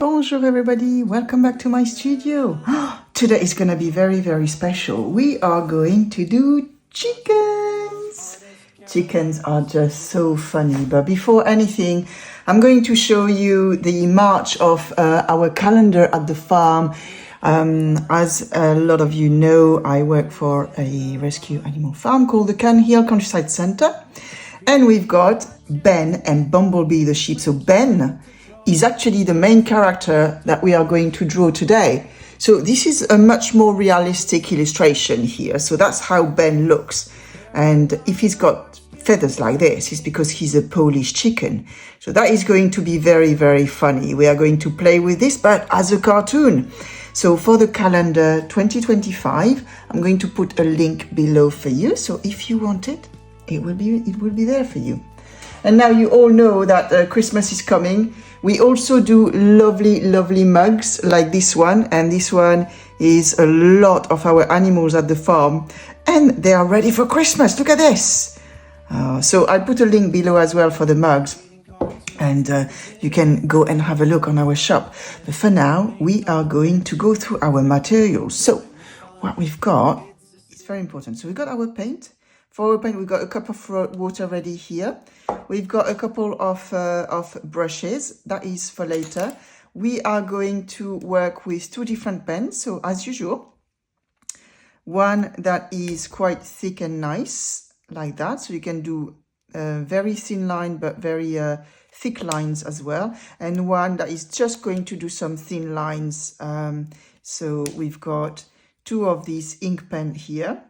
Bonjour everybody, welcome back to my studio. Today is gonna be very, very special. We are going to do chickens. Chickens are just so funny, but before anything, I'm going to show you the march of our calendar at the farm. As a lot of you know, I work for a rescue animal farm called the Can Hill Countryside Centre. And we've got Ben and Bumblebee the sheep. So Ben is actually the main character that we are going to draw today. So this is a much more realistic illustration here. So that's how Ben looks. And if he's got feathers like this, it's because he's a Polish chicken. So that is going to be very, very funny. We are going to play with this, but as a cartoon. So for the calendar 2025, I'm going to put a link below for you. So if you want it, it will be there for you. And now you all know that Christmas is coming. We also do lovely, lovely mugs like this one. And this one is a lot of our animals at the farm. And they are ready for Christmas. Look at this. So I'll put a link below as well for the mugs. And you can go and have a look on our shop. But for now, we are going to go through our materials. So what we've got is very important. So we've got our paint. For our paint, we've got a cup of water ready here. We've got a couple of brushes. That is for later. We are going to work with two different pens. So as usual, one that is quite thick and nice, like that. So you can do very thin line, but very thick lines as well. And one that is just going to do some thin lines. So we've got two of these ink pen here.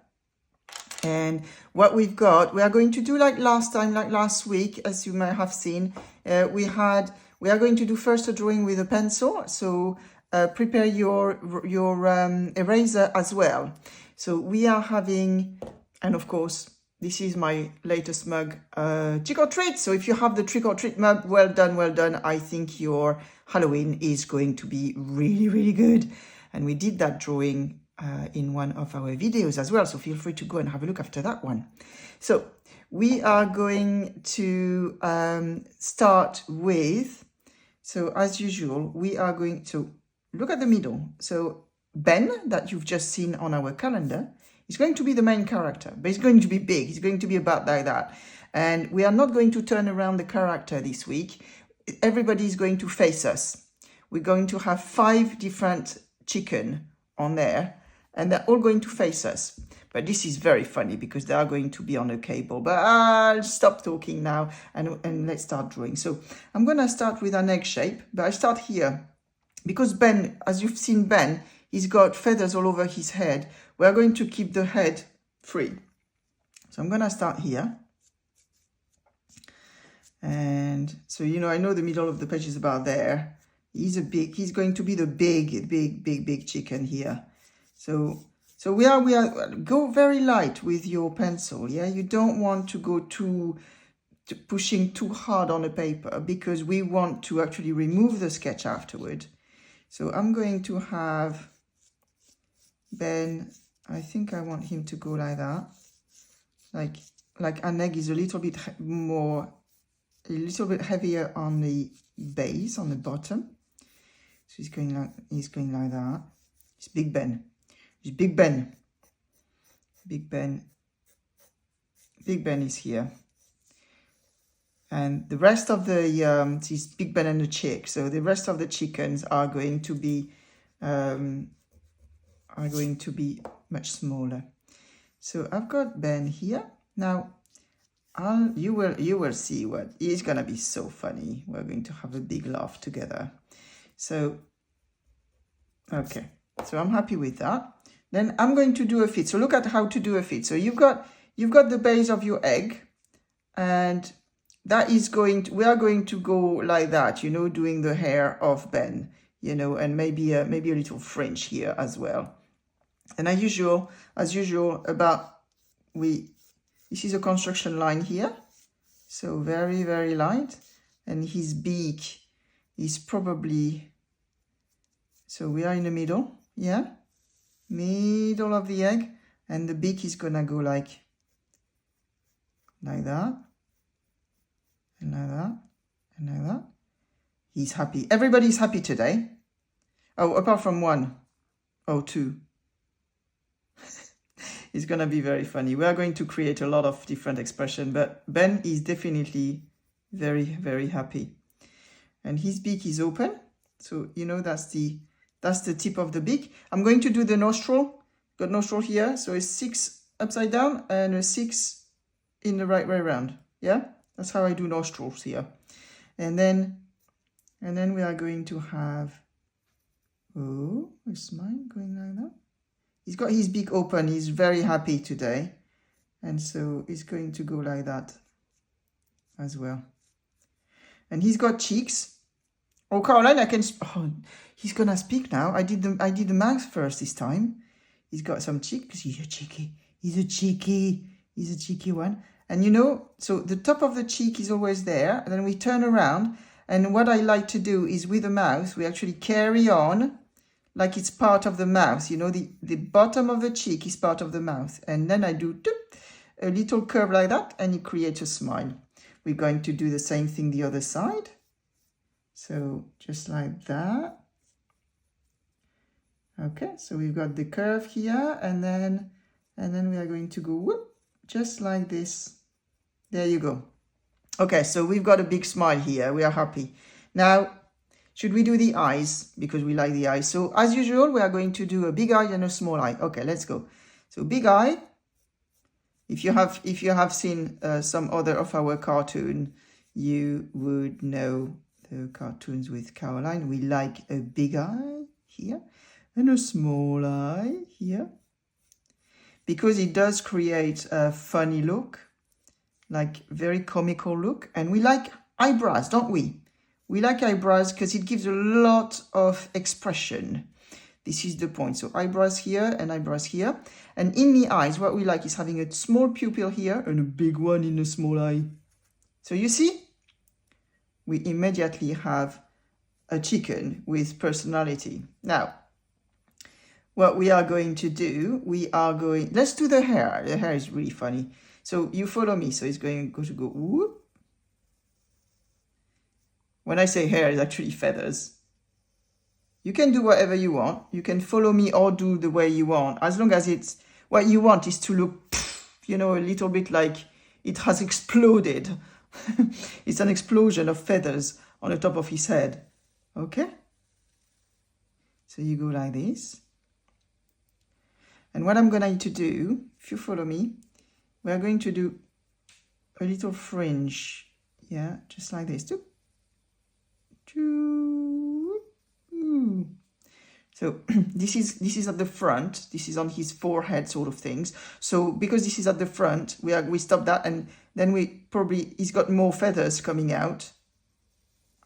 And what we've got, we are going to do like last time, like last week, as you may have seen. We are going to do first a drawing with a pencil. So prepare your eraser as well. So we are having, and of course, this is my latest mug, trick or treat. So if you have the trick or treat mug, well done, well done. I think your Halloween is going to be really, really good. And we did that drawing in one of our videos as well. So feel free to go and have a look after that one. So we are going to start with, so as usual, we are going to look at the middle. So Ben, that you've just seen on our calendar, is going to be the main character, but he's going to be big. He's going to be about like that. And we are not going to turn around the character this week. Everybody is going to face us. We're going to have 5 different chicken on there, and they're all going to face us. But this is very funny because they are going to be on a cable. But I'll stop talking now and let's start drawing. So I'm going to start with an egg shape, but I start here. Because Ben, as you've seen Ben, he's got feathers all over his head. We're going to keep the head free. So I'm going to start here. And so, you know, I know the middle of the page is about there. He's going to be the big chicken here. So we are go very light with your pencil. Yeah, you don't want to go pushing too hard on the paper because we want to actually remove the sketch afterward. So I'm going to have Ben, I think I want him to go like that. Like an egg is a little bit heavier on the base, on the bottom. So he's going like that. It's Big Ben. It's Big Ben. Big Ben is here. And the rest of the is Big Ben and the chick. So the rest of the chickens are going to be much smaller. So I've got Ben here. Now you will see what is gonna be so funny. We're going to have a big laugh together. So okay. So I'm happy with that. Then I'm going to do a feet. So look at how to do a feet. So you've got the base of your egg, and that is we are going to go like that, you know, doing the hair of Ben, you know, and maybe a little fringe here as well. And as usual, this is a construction line here. So very, very light. And his beak is probably, so we are in the middle, yeah? Middle of the egg, and the beak is gonna go like that, and like that, and like that. He's happy. Everybody's happy today. Oh, apart from one. Oh, two. It's going to be very funny. We are going to create a lot of different expressions, but Ben is definitely very, very happy. And his beak is open. So, you know, that's the tip of the beak. I'm going to do the nostril. Got nostril here. So it's 6 upside down and a 6 in the right way around. Yeah, that's how I do nostrils here. And then we are going to have, oh, a smile going like that. He's got his beak open. He's very happy today. And so he's going to go like that as well. And he's got cheeks. Oh, Caroline, I can... Oh, he's going to speak now. I did the mouth first this time. He's got some cheek because he's a cheeky. He's a cheeky one. And you know, so the top of the cheek is always there. And then we turn around. And what I like to do is with the mouth, we actually carry on like it's part of the mouth. You know, the bottom of the cheek is part of the mouth. And then I do a little curve like that, and it creates a smile. We're going to do the same thing the other side. So just like that. Okay, so we've got the curve here, and then we are going to go whoop, just like this. There you go. Okay, so we've got a big smile here. We are happy. Now, should we do the eyes? Because we like the eyes. So as usual, we are going to do a big eye and a small eye. Okay, let's go. So big eye. If you have seen some other of our cartoon, you would know the cartoons with Caroline. We like a big eye here and a small eye here, because it does create a funny look, like very comical look. And we like eyebrows, don't we? We like eyebrows because it gives a lot of expression. This is the point. So eyebrows here and eyebrows here. And in the eyes, what we like is having a small pupil here and a big one in the small eye. So you see, we immediately have a chicken with personality. Now, what we are going to do, let's do the hair. The hair is really funny. So you follow me. So it's going to go whoop. When I say hair, it's actually feathers. You can do whatever you want. You can follow me or do the way you want. As long as it's, what you want is to look, you know, a little bit like it has exploded. It's an explosion of feathers on the top of his head. Okay? So you go like this. And what I'm going to do, if you follow me, we are going to do a little fringe. Yeah, just like this. So this is at the front. This is on his forehead, sort of things. So because this is at the front, we stop that, and then he's got more feathers coming out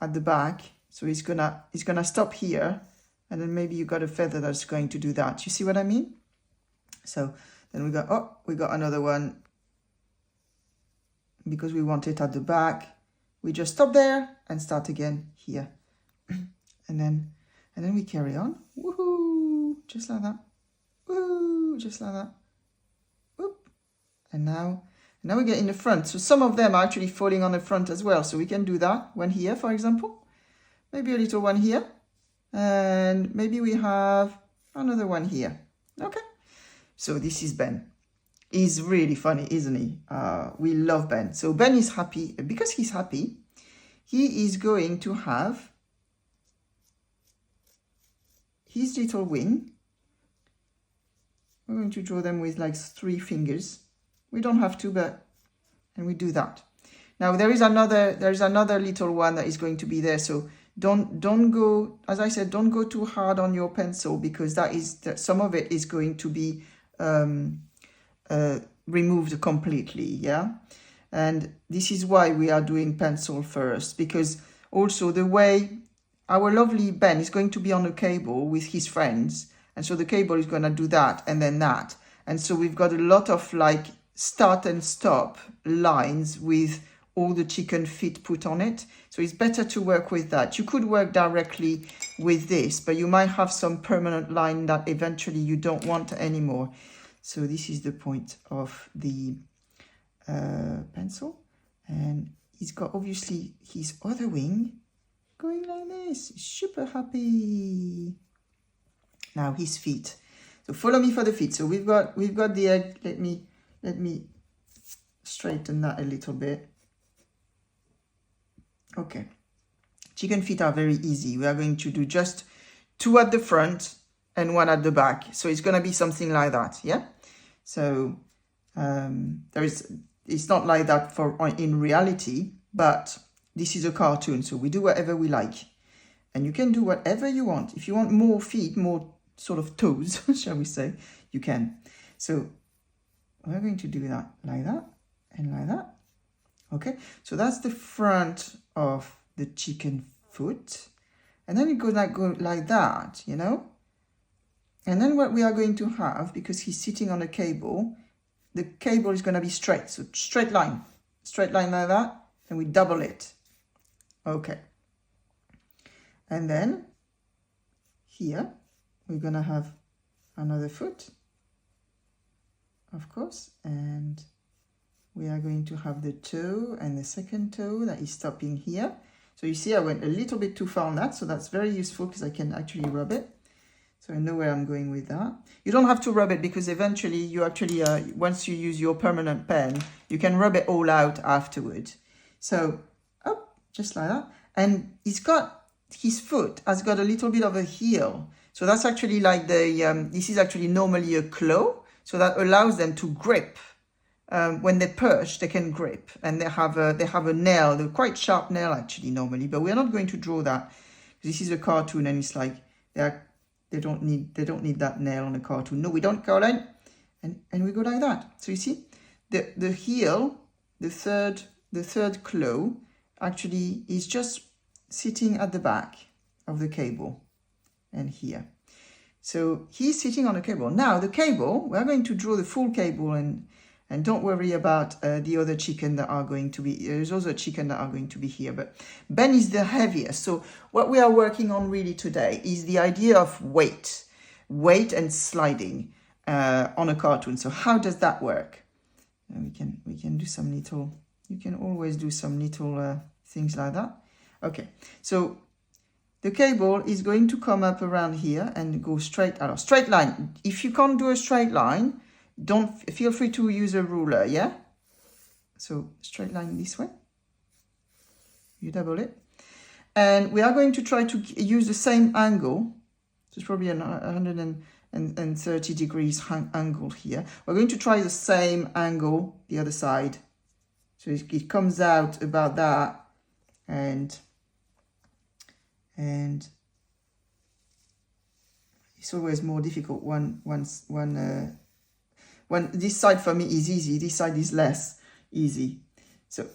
at the back. So he's gonna stop here, and then maybe you got a feather that's going to do that. You see what I mean? So then we got another one, because we want it at the back. We just stop there and start again here. And then we carry on. Woohoo! Just like that. Woo! Just like that. Whoop. And now we get in the front. So some of them are actually falling on the front as well. So we can do that. One here, for example. Maybe a little one here. And maybe we have another one here. Okay. So this is Ben. He's really funny, isn't he? We love Ben. So Ben is happy. Because he's happy, he is going to have his little wing. We're going to draw them with like 3 fingers. We don't have to, and we do that. Now there is another little one that is going to be there. So don't go, as I said, don't go too hard on your pencil, because some of it is going to be removed completely. Yeah. And this is why we are doing pencil first, because also the way our lovely Ben is going to be on a cable with his friends. And so the cable is going to do that and then that. And so we've got a lot of like start and stop lines with all the chicken feet put on it. So it's better to work with that. You could work directly with this, but you might have some permanent line that eventually you don't want anymore. So this is the point of the pencil. And he's got obviously his other wing going like this. He's super happy. Now his feet. So follow me for the feet. So we've got the egg. Let me straighten that a little bit. Okay. Chicken feet are very easy. We are going to do just 2 at the front and 1 at the back. So it's going to be something like that, yeah? So it's not like that in reality, but this is a cartoon, so we do whatever we like. And you can do whatever you want. If you want more feet, more sort of toes, shall we say, you can. So we're going to do that like that and like that. Okay, so that's the front of the chicken foot. And then it goes like that, you know? And then what we are going to have, because he's sitting on a cable, the cable is going to be straight. So straight line like that, and we double it. Okay. And then here, we're going to have another foot, of course, and we are going to have the toe and the second toe that is stopping here. So you see I went a little bit too far on that, so that's very useful because I can actually rub it. So I know where I'm going with that. You don't have to rub it because eventually you actually, once you use your permanent pen, you can rub it all out afterward. So, just like that. And his foot has got a little bit of a heel. So that's actually like this is actually normally a claw. So that allows them to grip. When they perch, they can grip. And they have a nail, a quite sharp nail actually normally. But we're not going to draw that. This is a cartoon and it's like, they don't need that nail on a cartoon. No, we don't, Caroline. And we go like that. So you see, the heel, the third claw, actually is just sitting at the back of the cable and here. So he's sitting on a cable. Now the cable, we're going to draw the full cable and don't worry about the other chicken that are going to be, there's also a chicken that are going to be here, but Ben is the heaviest. So what we are working on really today is the idea of weight and sliding on a cartoon. So how does that work? And we can do some little, you can always do some little things like that. Okay, so the cable is going to come up around here and go straight, straight line. If you can't do a straight line, feel free to use a ruler, yeah? So straight line this way. You double it. And we are going to try to use the same angle. So it's probably 130 degrees angle here. We're going to try the same angle the other side. So it comes out about that and it's always more difficult when this side for me is easy, this side is less easy. So,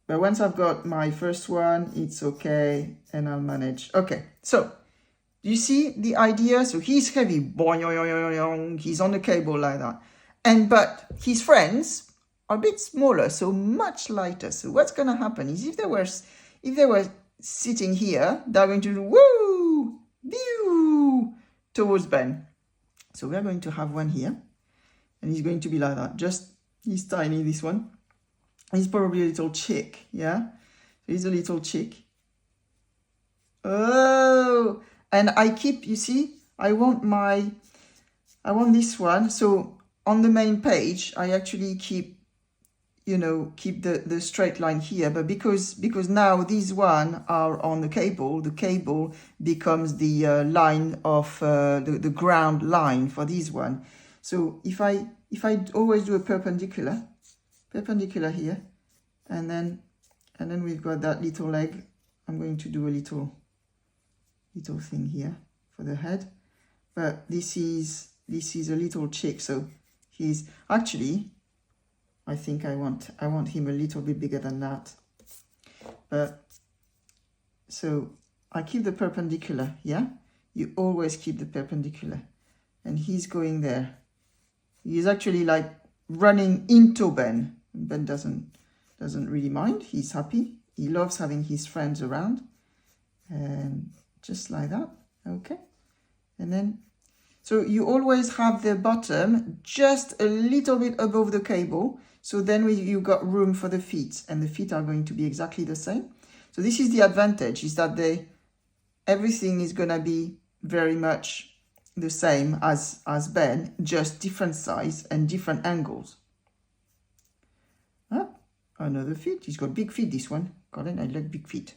but once I've got my first one, it's okay, and I'll manage. Okay, so do you see the idea? So he's heavy, he's on the cable like that, but his friends are a bit smaller, so much lighter. So what's gonna happen is if they were sitting here, they're going to do woo, pew, towards Ben. So we're going to have one here. And he's going to be like that. He's tiny, this one. He's probably a little chick, yeah? So he's a little chick. Oh! And you see, I want this one. So on the main page, I actually keep the straight line here. But because now these one are on the cable becomes the line of the ground line for this one. So if I always do a perpendicular here, and then we've got that little leg, I'm going to do a little thing here for the head. But this is a little chick, so he's actually, I think I want him a little bit bigger than that. But so I keep the perpendicular, yeah? You always keep the perpendicular. And he's going there. He's actually like running into Ben. Ben doesn't really mind. He's happy. He loves having his friends around. And just like that. Okay. And then, so you always have the bottom just a little bit above the cable. So then you got room for the feet. And the feet are going to be exactly the same. So this is the advantage, is that everything is gonna be very much the same as Ben, just different size and different angles. Ah, another feet. He's got big feet, this one. Colin, I like big feet.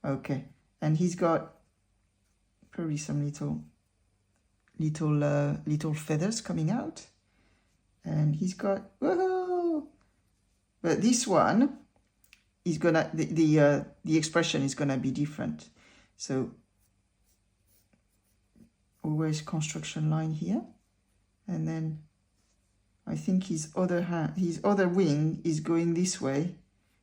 Okay, and he's got probably some little feathers coming out, and he's got woohoo. But this one is gonna the expression is gonna be different. So always construction line here, and then I think his other wing is going this way,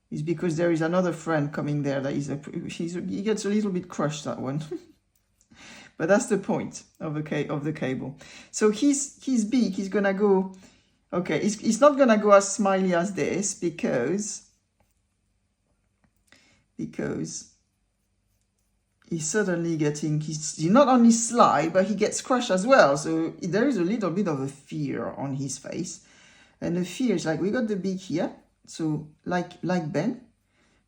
is because there is another friend coming there that he gets a little bit crushed, that one. But that's the point of the cable. So his beak is gonna go, okay, it's not gonna go as smiley as this because he's suddenly getting, he not only slide, but he gets crushed as well. So there is a little bit of a fear on his face. And the fear is like, we got the beak here, so like Ben,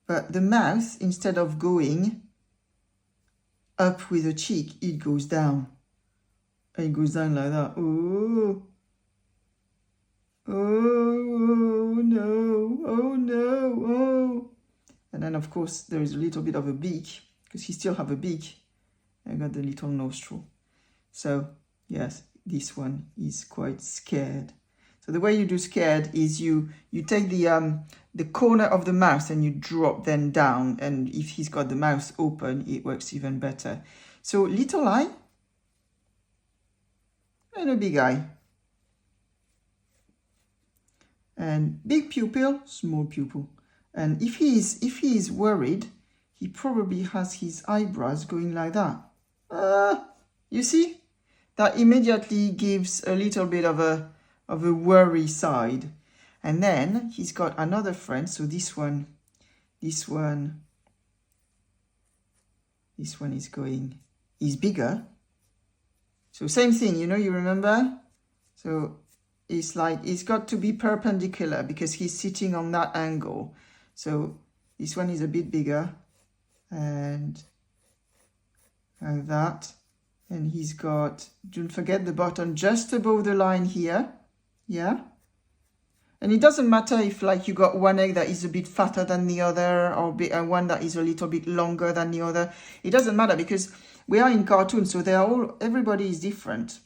but the mouth, instead of going up with the cheek, it goes down. And it goes down like that. Oh, oh no, oh no, oh. And then, of course, there is a little bit of a beak, because he still have a beak. I got the little nostril. So, yes, this one is quite scared. So the way you do scared is you take the corner of the mouth and you drop them down. And if he's got the mouth open, it works even better. So little eye and a big eye. And big pupil, small pupil. And if he is worried, he probably has his eyebrows going like that. You see? That immediately gives a little bit of a worry side. And then he's got another friend. So this one is bigger. So same thing, you remember? So it's like, it's got to be perpendicular because he's sitting on that angle. So this one is a bit bigger, and like that. And he's got, don't forget the button just above the line here. Yeah. And it doesn't matter if like you got one egg that is a bit fatter than the other, or one that is a little bit longer than the other. It doesn't matter because we are in cartoons, so everybody is different.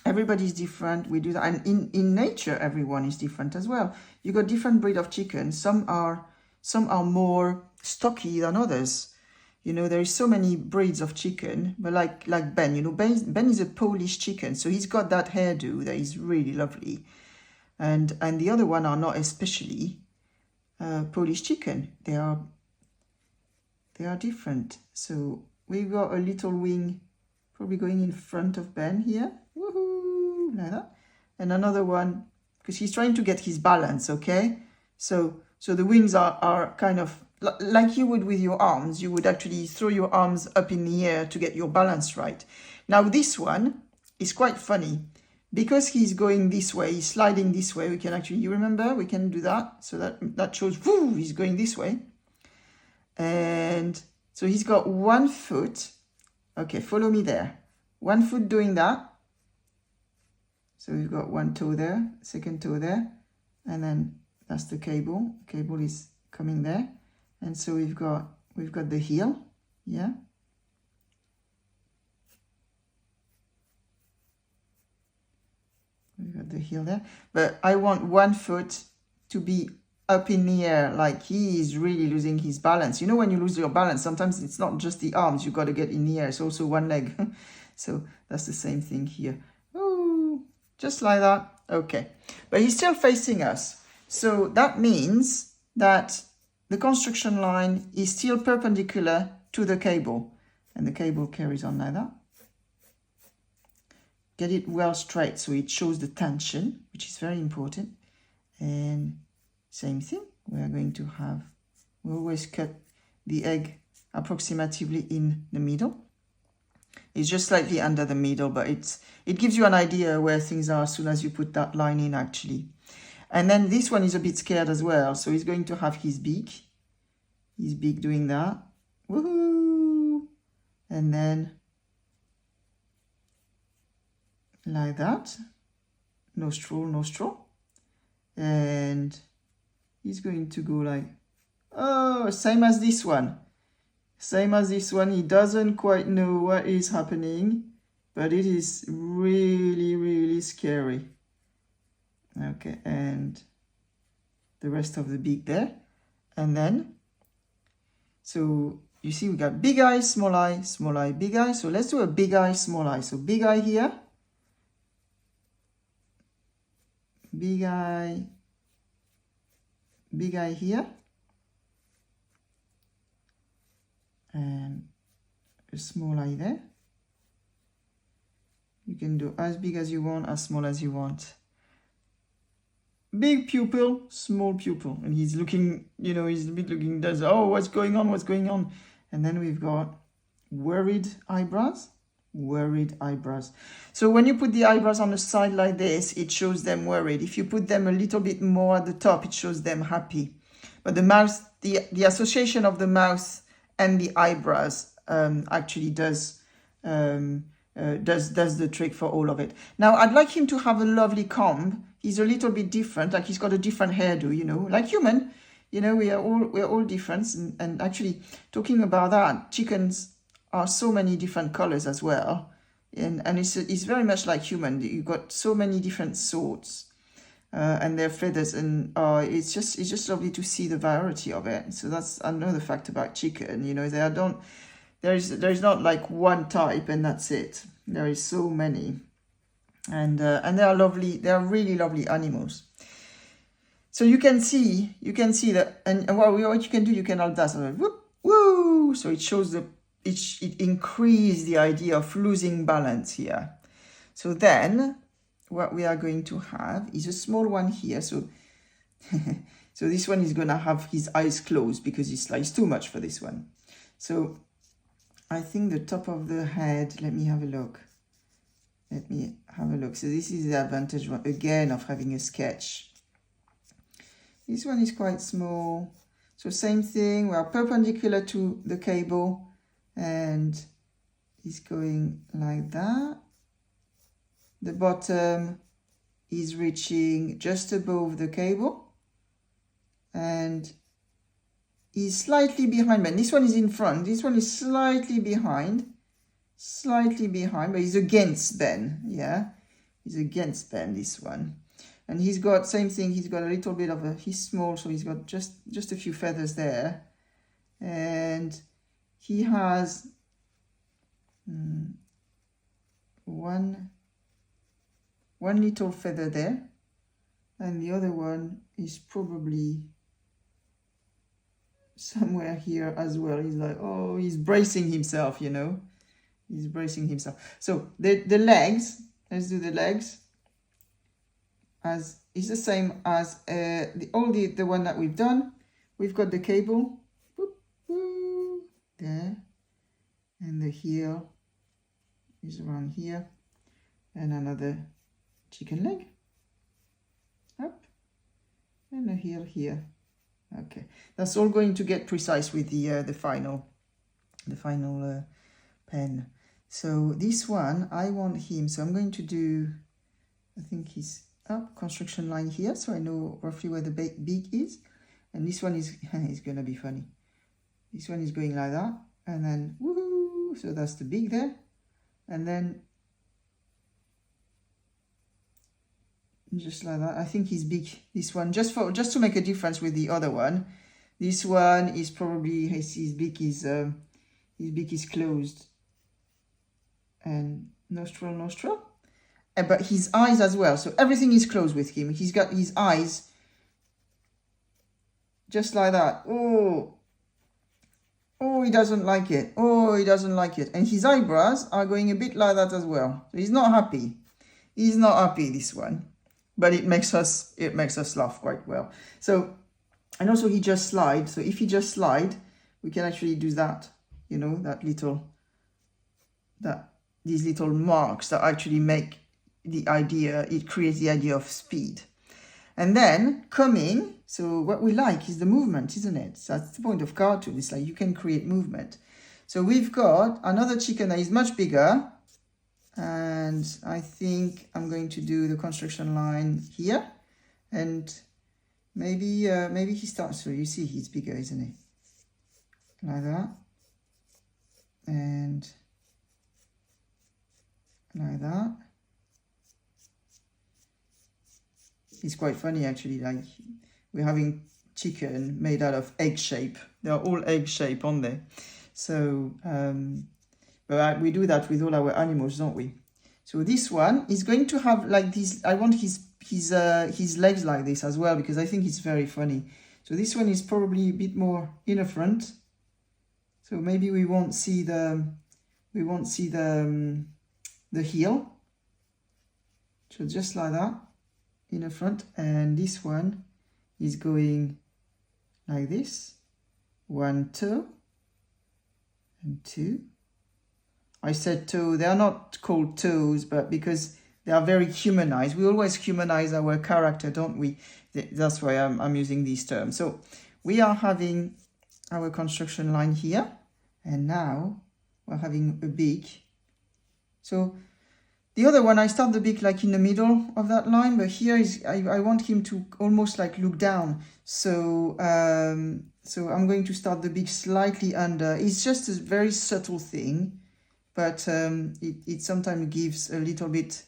Everybody's different. We do that. And in nature, everyone is different as well. You got different breed of chickens. Some are more stocky than others. There is so many breeds of chicken, but like Ben, Ben is a Polish chicken, so he's got that hairdo that is really lovely. And the other one are not especially Polish chicken. They are different. So we've got a little wing probably going in front of Ben here. Woohoo! Like that. And another one, because he's trying to get his balance, okay? So the wings are kind of like you would with your arms. You would actually throw your arms up in the air to get your balance right. Now this one is quite funny because he's going this way, he's sliding this way. We can actually, you remember, we can do that. So that shows, whoo, he's going this way. And so he's got 1 foot. Okay, follow me there. 1 foot doing that. So we've got 1 toe there, second toe there, and then that's the cable. Cable is coming there. And so we've got the heel, yeah. We've got the heel there. But I want 1 foot to be up in the air, like he is really losing his balance. When you lose your balance, sometimes it's not just the arms, you got to get in the air. It's also 1 leg. So that's the same thing here. Oh, just like that. Okay. But he's still facing us. So that means that the construction line is still perpendicular to the cable, and the cable carries on like that. Get it well straight so it shows the tension, which is very important. And same thing, we always cut the egg approximately in the middle. It's just slightly under the middle, but it gives you an idea where things are as soon as you put that line in actually. And then this one is a bit scared as well. So he's going to have his beak His beak doing that. Woohoo! And then like that. Nostril, nostril. And he's going to go like, oh, same as this one. Same as this one. He doesn't quite know what is happening, but it is really, really scary. Okay, and the rest of the beak there. And then, so you see we got big eye, small eye, big eye. So let's do a big eye, small eye. So big eye here. Big eye here. And a small eye there. You can do as big as you want, as small as you want. Big pupil, small pupil. And he's looking, you know, he's a bit looking, does, oh, what's going on, what's going on? And then we've got worried eyebrows, worried eyebrows. So when you put the eyebrows on the side like this, it shows them worried. If you put them a little bit more at the top, it shows them happy. But the mouth, the association of the mouth and the eyebrows actually does the trick for all of it. Now, I'd like him to have a lovely comb. He's a little bit different, like he's got a different hairdo, you know, like human. You know, we're all different. And actually, talking about that, chickens are so many different colors as well. And it's very much like human. You've got so many different sorts and their feathers. And it's just lovely to see the variety of it. So that's another fact about chicken. You know, there's not like one type and that's it. There is so many. And they are lovely. They are really lovely animals. So you can see that, and what you can do, you can all dance like, whoop, woo. So it shows it increases the idea of losing balance here. So then what we are going to have is a small one here. So so this one is gonna have his eyes closed because it's too much for this one. So I think the top of the head, let me have a look. So this is the advantage, again, of having a sketch. This one is quite small. So same thing, we are perpendicular to the cable and it's going like that. The bottom is reaching just above the cable and is slightly behind, but this one is in front. This one is slightly behind, but he's against Ben, yeah? He's against Ben, this one. And he's got, same thing, he's got a little bit of he's small, so he's got just a few feathers there. And he has one little feather there. And the other one is probably somewhere here as well. He's like, oh, he's bracing himself, you know. He's bracing himself. So the legs, let's do the legs. As is the same as the one that we've done. We've got the cable, boop, boop, there, and the heel is around here, and another chicken leg, up, and a heel here. Okay, that's all going to get precise with the final pen. So this one, I want him. So I'm going to do, I think he's up construction line here, so I know roughly where the beak is. And this one is going to be funny. This one is going like that, and then woohoo! So that's the beak there, and then just like that. I think his beak, this one, just to make a difference with the other one. This one is probably his beak is closed, and nostril. But his eyes as well. So everything is closed with him. He's got his eyes just like that. Oh, he doesn't like it. Oh, he doesn't like it. And his eyebrows are going a bit like that as well. So he's not happy. He's not happy, this one. But it makes us laugh quite well. So, and also he just slides. So if he just slide, we can actually do that. You know, these little marks that actually make the idea, it creates the idea of speed. And then coming, So what we like is the movement, isn't it? So that's the point of cartoon. It's like you can create movement. So we've got another chicken that is much bigger. And I think I'm going to do the construction line here. And maybe he starts, so you see he's bigger, isn't he? Like that. And like that. It's quite funny actually, like we're having chicken made out of egg shape. They're all egg shape, aren't they? So, but we do that with all our animals, don't we? So this one is going to have like this, I want his legs like this as well, because I think it's very funny. So this one is probably a bit more in the front. So maybe we won't see the heel. So just like that in the front, and this one is going like this. 1 toe and 2. I said toe, they are not called toes, but because they are very humanized. We always humanize our character, don't we? That's why I'm using these terms. So we are having our construction line here, and now we're having a beak. So the other one, I start the beak like in the middle of that line, but here is I want him to almost like look down. So so I'm going to start the beak slightly under. It's just a very subtle thing, but it sometimes gives a little bit,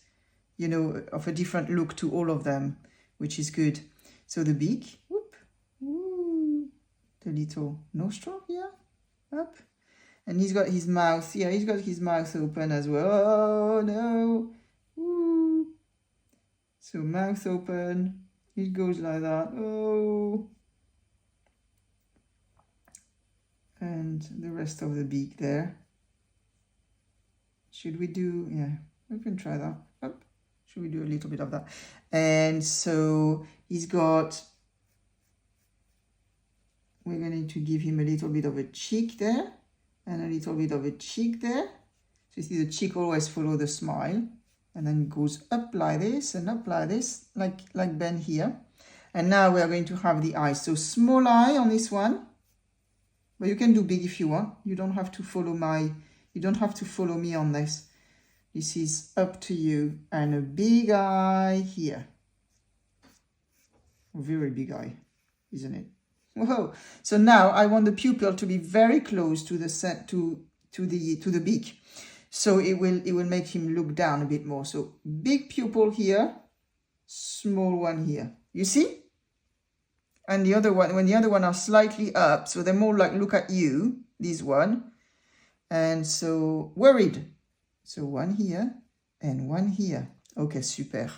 you know, of a different look to all of them, which is good. So the beak, whoop, woo, the little nostril here, up. And he's got his mouth, yeah, he's got his mouth open as well. Oh, no. Woo. So mouth open, it goes like that. Oh. And the rest of the beak there. Should we do, yeah, we can try that. Up. Should we do a little bit of that? And so he's got, we're going to give him a little bit of a cheek there. And a little bit of a cheek there. So you see the cheek always follow the smile. And then it goes up like this and up like this, like Ben here. And now we are going to have the eyes. So small eye on this one. But you can do big if you want. You don't have to follow me on this. This is up to you. And a big eye here. A very big eye, isn't it? Whoa! So now I want the pupil to be very close to the to the beak, so it will make him look down a bit more. So big pupil here, small one here. You see? And the other one, when the other one are slightly up, so they're more like look at you. This one, and so worried. So one here and one here. Okay, super.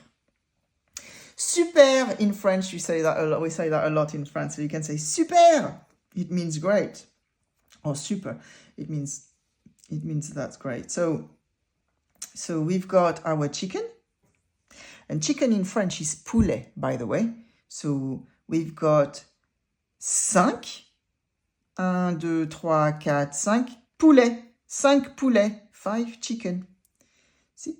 Super in French, we say that a lot. We say that a lot in France. So you can say super. It means great, or super. It means that's great. So we've got our chicken, and chicken in French is poulet, by the way. So we've got 5. 1, 2, 3, 4, 5 poulet. 5 poulet. 5 chicken. See?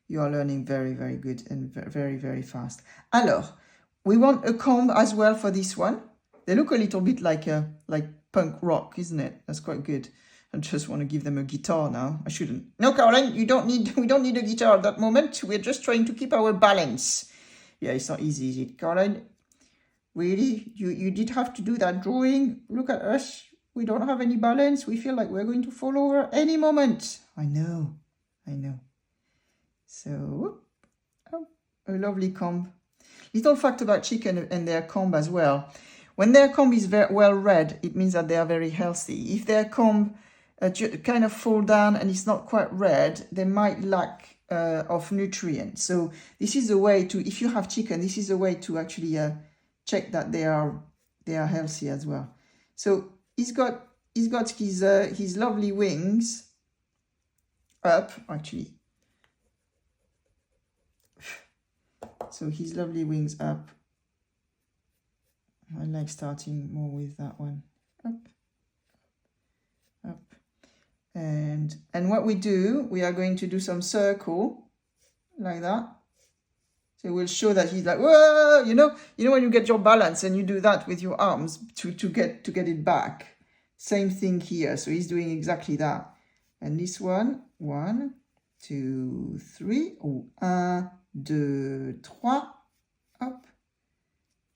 You are learning very, very good and very, very fast. Alors, we want a comb as well for this one. They look a little bit like punk rock, isn't it? That's quite good. I just want to give them a guitar now. I shouldn't. No, Caroline, we don't need a guitar at that moment. We're just trying to keep our balance. Yeah, it's not easy, is it? Caroline, really? You did have to do that drawing? Look at us. We don't have any balance. We feel like we're going to fall over any moment. I know. So, oh, a lovely comb. Little fact about chicken and their comb as well. When their comb is very well red, it means that they are very healthy. If their comb kind of fall down and it's not quite red, they might lack of nutrients. So this is a way to, if you have chicken, this is a way to actually check that they are healthy as well. So he's got his lovely wings up, actually. So his lovely wings up. I like starting more with that one. Up. And what we do, we are going to do some circle like that. So it will show that he's like, whoa, you know when you get your balance and you do that with your arms to get it back. Same thing here. So he's doing exactly that. And this one, 1, 2, 3, or 1, 2, 3, up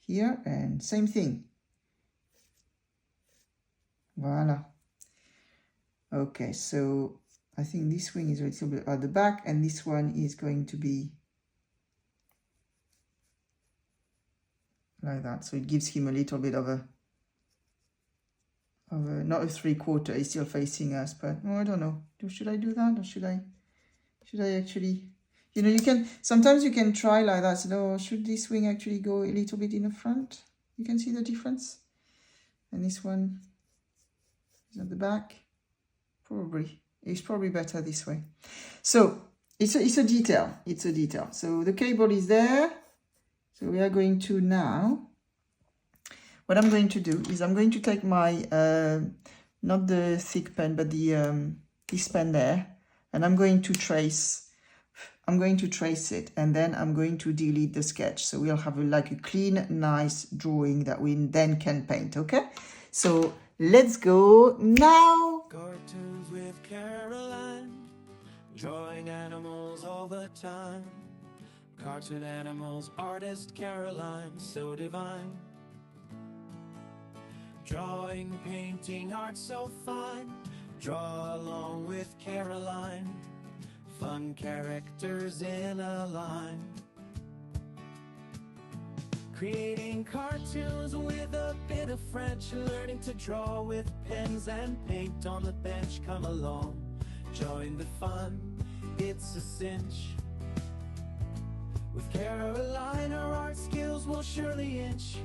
here, and same thing. Voila. Okay, so I think this wing is a little bit at the back, and this one is going to be like that. So it gives him a little bit of a not a 3/4, he's still facing us, but oh, I don't know. Should I do that, or should I actually, you can, sometimes you can try like that. So should this wing actually go a little bit in the front? You can see the difference. And this one is at the back. Probably. It's probably better this way. So it's a detail. It's a detail. So the cable is there. So we are going to now, what I'm going to do is I'm going to take my, not the thick pen, but the this pen there, and I'm going to trace it, and then I'm going to delete the sketch. So we'll have like a clean, nice drawing that we then can paint, okay? So let's go now. Cartoons with Caroline, drawing animals all the time. Cartoon animals, artist Caroline, so divine. Drawing, painting, art so fine. Draw along with Caroline. Fun characters in a line. Creating cartoons with a bit of French. Learning to draw with pens and paint on the bench. Come along, join the fun, it's a cinch. With Caroline, our art skills will surely inch.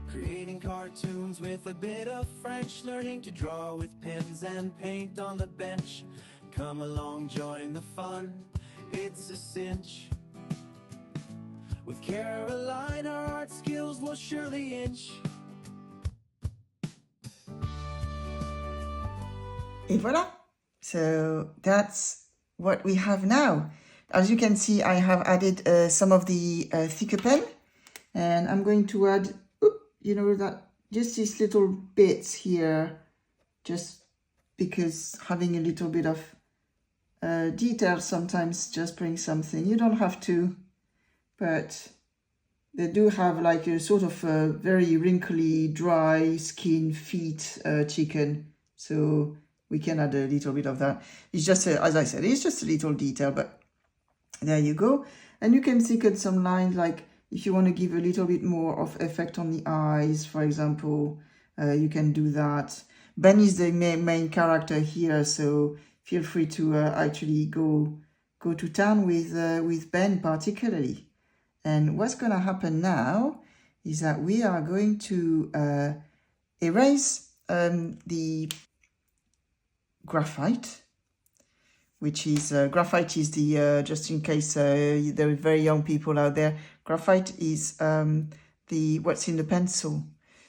Creating cartoons with a bit of French. Learning to draw with pens and paint on the bench. Come along, join the fun, it's a cinch. With Caroline, our art skills will surely inch. Et voilà. So that's what we have now. As you can see, I have added some of the thicker pen, and I'm going to add, that just these little bits here, just because having a little bit of detail sometimes just brings something. You don't have to, but they do have like a sort of a very wrinkly, dry skin feet chicken. So we can add a little bit of that. It's just, as I said, it's just a little detail, but there you go. And you can thicken some lines, like if you want to give a little bit more of effect on the eyes, for example, you can do that. Ben is the main character here, so feel free to actually go to town with Ben particularly. And what's going to happen now is that we are going to erase the graphite, which is graphite is the just in case there are very young people out there, graphite is the what's in the pencil.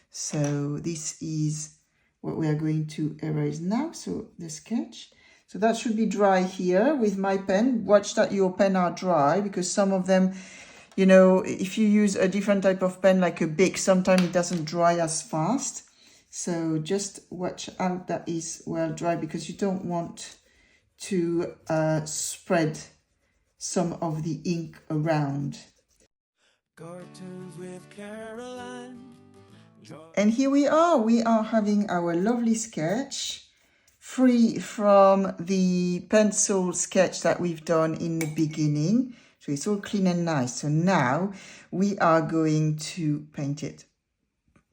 So this is what we are going to erase now. So the sketch, so that should be dry here with my pen. Watch that your pen are dry, because some of them, if you use a different type of pen like a Bic, sometimes it doesn't dry as fast. So just watch out that is well dry, because you don't want to spread some of the ink around. Cartoons with Caroline. And here we are having our lovely sketch, free from the pencil sketch that we've done in the beginning. So it's all clean and nice. So now we are going to paint it.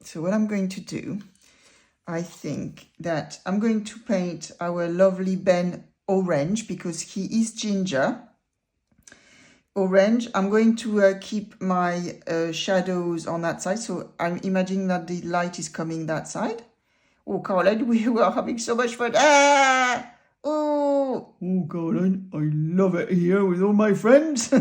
So what I'm going to do, I think that I'm going to paint our lovely Ben orange, because he is ginger. orange. I'm going to keep my shadows on that side. So I'm imagining that the light is coming that side. Oh, Caroline, we are having so much fun. Ah! Oh, Caroline, I love it here with all my friends.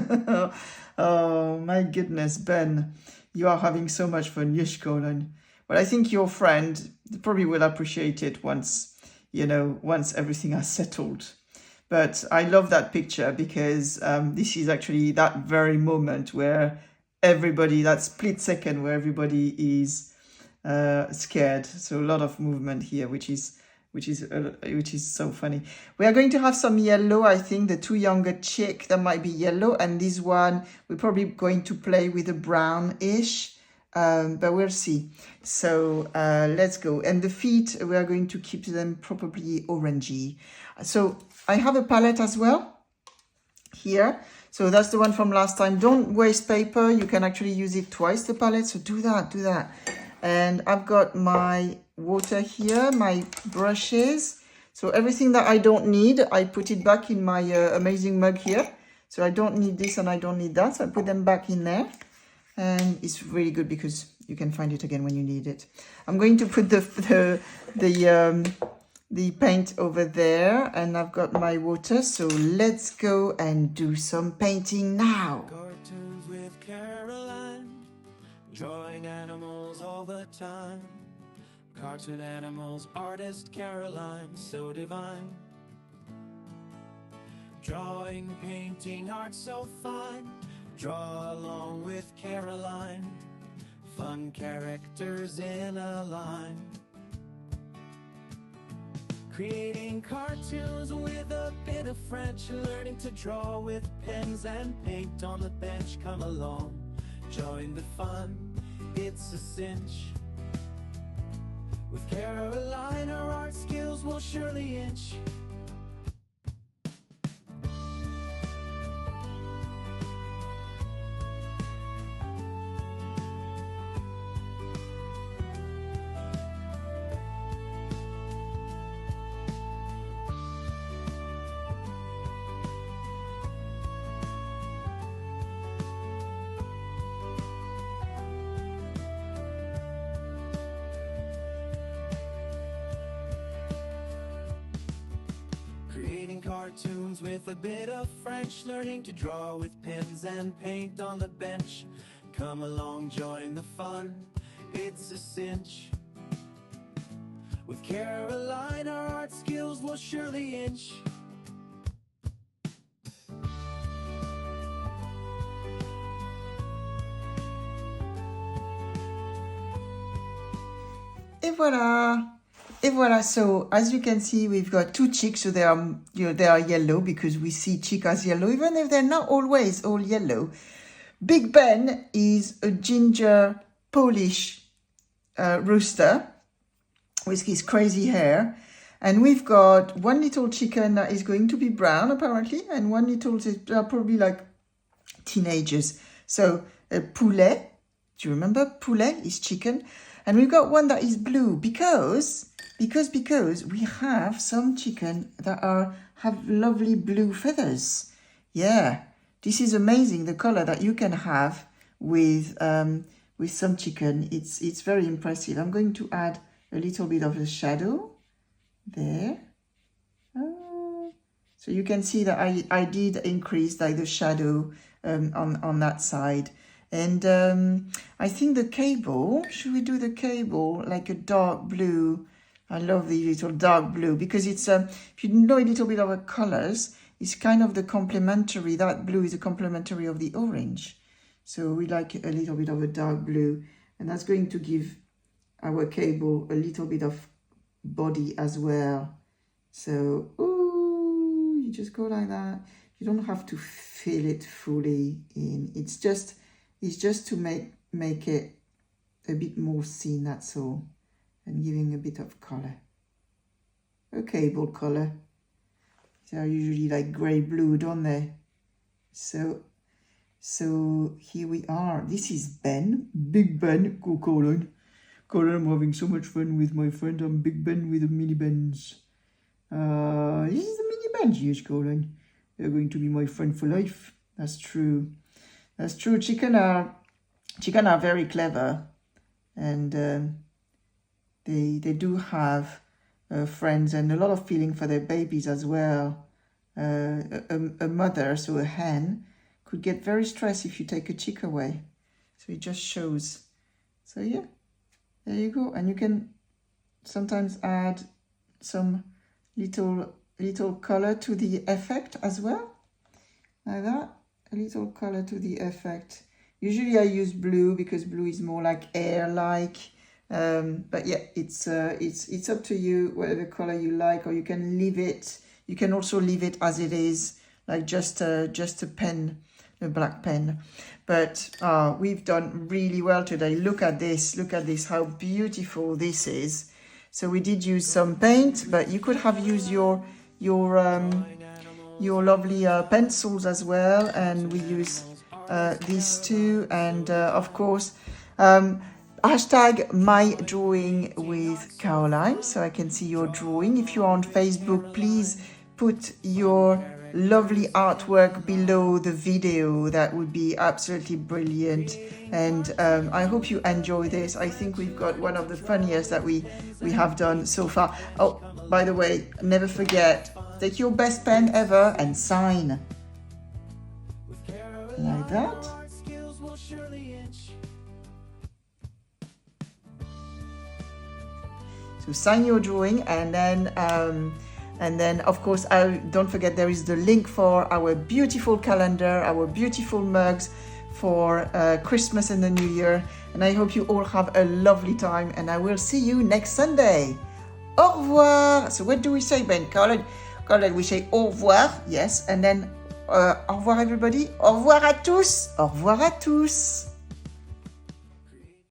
Oh, my goodness, Ben, you are having so much fun. Yes, Caroline. Well, I think your friend probably will appreciate it once, once everything has settled. But I love that picture because this is actually that very moment where everybody, that split second where everybody is scared. So a lot of movement here, which is so funny. We are going to have some yellow. I think the two younger chick that might be yellow, and this one we're probably going to play with a brownish. But we'll see. So let's go. And the feet, we are going to keep them probably orangey. So I have a palette as well here. So that's the one from last time. Don't waste paper. You can actually use it twice, the palette. So do that. And I've got my water here, my brushes. So everything that I don't need, I put it back in my amazing mug here. So I don't need this and I don't need that. So I put them back in there. And it's really good because you can find it again when you need it. I'm going to put the paint over there, and I've got my water. So let's go and do some painting now. Cartoons with Caroline, drawing animals all the time. Cartoon animals, artist Caroline, so divine. Drawing, painting, art so fine. Draw along with Caroline, fun characters in a line. Creating cartoons with a bit of French, learning to draw with pens and paint on the bench. Come along, join the fun, it's a cinch. With Caroline, our art skills will surely inch. Creating cartoons with a bit of French, learning to draw with pens and paint on the bench. Come along, join the fun, it's a cinch. With Caroline, our art skills will surely inch. Et voilà. Et voilà, so as you can see, we've got two chicks, so they are, they are yellow because we see chick as yellow, even if they're not always all yellow. Big Ben is a ginger Polish rooster with his crazy hair. And we've got one little chicken that is going to be brown, apparently, and one little, probably like teenagers. So poulet, do you remember? Poulet is chicken. And we've got one that is blue because we have some chicken that have lovely blue feathers. Yeah, this is amazing, the color that you can have with some chicken. It's very impressive. I'm going to add a little bit of a shadow there. So you can see that I did increase like the shadow on that side. And I think the cable, should we do the cable like a dark blue? I love the little dark blue because it's, if you know a little bit of the colors, it's kind of the complementary, that blue is a complementary of the orange. So we like a little bit of a dark blue, and that's going to give our cable a little bit of body as well. So, ooh, you just go like that. You don't have to fill it fully in. It's just to make it a bit more seen, that's all, and giving a bit of color. A cable color. They are usually like grey blue, don't they? So here we are. This is Ben, Big Ben. Go Colin. Colin, I'm having so much fun with my friend. I'm Big Ben with the mini Bens. This is the mini Bens, yes, Colin. They're going to be my friend for life. That's true. That's true. Chicken are very clever, and they do have friends and a lot of feeling for their babies as well. A mother, so a hen, could get very stressed if you take a chick away. So it just shows. So yeah, there you go. And you can sometimes add some little color to the effect as well, like that. A little color to the effect. Usually I use blue because blue is more like air-like. But yeah, it's up to you, whatever color you like, or you can leave it. You can also leave it as it is, like just a pen, a black pen. But we've done really well today. Look at this, how beautiful this is. So we did use some paint, but you could have used your lovely pencils as well, and we use these two, and of course hashtag my drawing with Caroline, so I can see your drawing. If you're on Facebook, please put your lovely artwork below the video. That would be absolutely brilliant. And I hope you enjoy this. I think we've got one of the funniest that we have done so far. Oh, by the way, never forget, take your best pen ever and sign. Like that. So sign your drawing, and then of course, don't forget there is the link for our beautiful calendar, our beautiful mugs for Christmas and the New Year. And I hope you all have a lovely time, and I will see you next Sunday. Au revoir. So what do we say, Ben? Caroline, we say au revoir, yes, and then au revoir everybody. Au revoir à tous. Au revoir à tous.